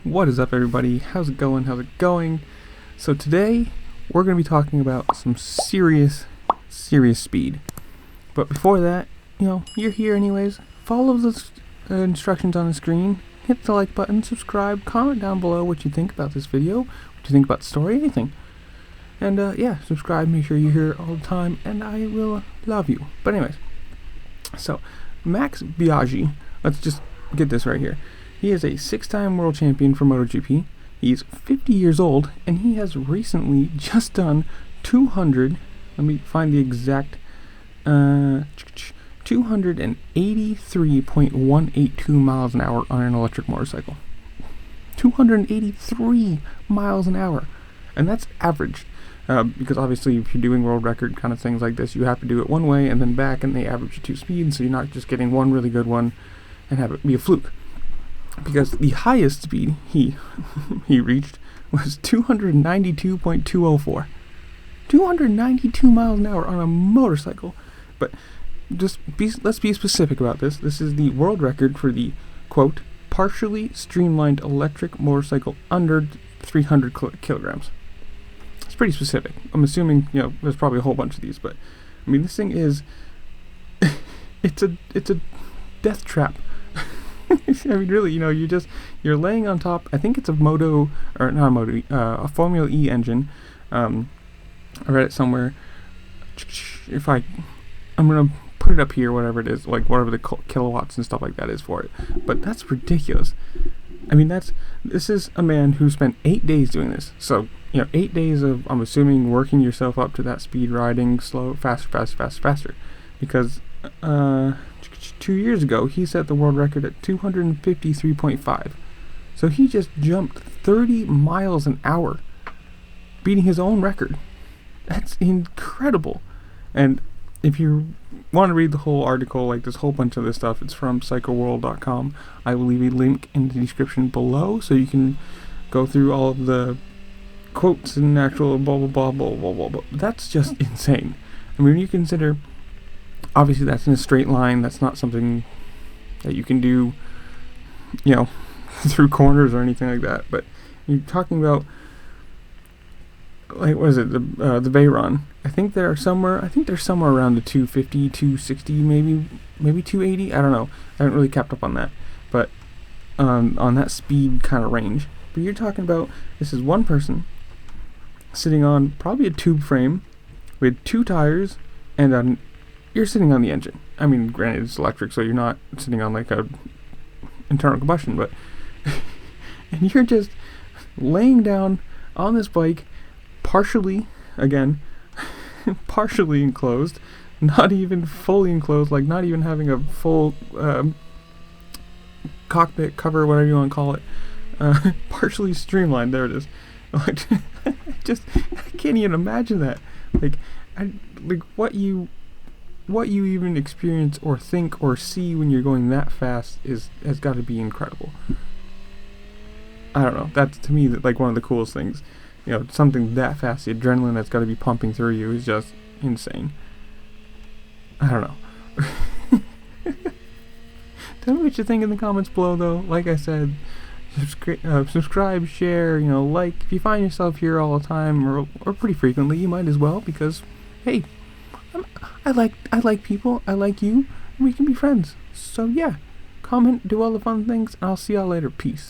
What is up, everybody? How's it going? So today we're going to be talking about some serious speed. But before that, you're here anyways. Follow the instructions on the screen. Hit the like button, subscribe, comment down below what you think about this video, what you think about the story, anything. And subscribe, make sure you're here all the time, and I will love you. But anyways, so Max XJ, let's just get this right here. He is a 6-time world champion for MotoGP. He's 50 years old, and he has recently just done 200, let me find the exact, 283.182 miles an hour on an electric motorcycle. 283 miles an hour. And that's average. Because obviously if you're doing world record kind of things like this, you have to do it one way and then back, and they average at 2 speeds, so you're not just getting one really good one and have it be a fluke. Because the highest speed he reached was 292.204. 292 miles an hour on a motorcycle. But let's be specific about this. This is the world record for the, quote, partially streamlined electric motorcycle under 300 kilograms. It's pretty specific. I'm assuming, there's probably a whole bunch of these, but I mean, this thing is, it's a death trap. I mean, really, you're laying on top. I think it's a a Formula E engine. I read it somewhere. I'm gonna put it up here, whatever it is, like whatever the kilowatts and stuff like that is for it. But that's ridiculous. I mean, this is a man who spent 8 days doing this. So 8 days of, I'm assuming, working yourself up to that speed, riding slow, faster. Because 2 years ago, he set the world record at 253.5. So he just jumped 30 miles an hour, beating his own record. That's incredible. And if you want to read the whole article, like there's a whole bunch of this stuff, it's from psychoworld.com. I will leave a link in the description below so you can go through all of the quotes and actual blah blah blah blah blah blah blah. That's just insane. I mean, when you consider, obviously that's in a straight line, that's not something that you can do, through corners or anything like that, but you're talking about, like, what is it, the Veyron. I think they're somewhere around the 250, 260, maybe 280, I don't know, I haven't really kept up on that, but on that speed kind of range. But you're talking about, this is one person sitting on probably a tube frame with 2 tires, and you're sitting on the engine. I mean, granted, it's electric, so you're not sitting on like a internal combustion, but and you're just laying down on this bike, partially enclosed, not even fully enclosed, like not even having a full cockpit cover, whatever you want to call it, partially streamlined. There it is. I can't even imagine that. What you even experience or think or see when you're going that fast has got to be incredible. I don't know. That's, to me, like one of the coolest things. Something that fast, the adrenaline that's got to be pumping through you is just insane. I don't know. Tell me what you think in the comments below, though. Like I said, subscribe, share, like. If you find yourself here all the time or pretty frequently, you might as well, because, hey, I like people, I like you, and we can be friends. So yeah, comment, do all the fun things, and I'll see y'all later. Peace.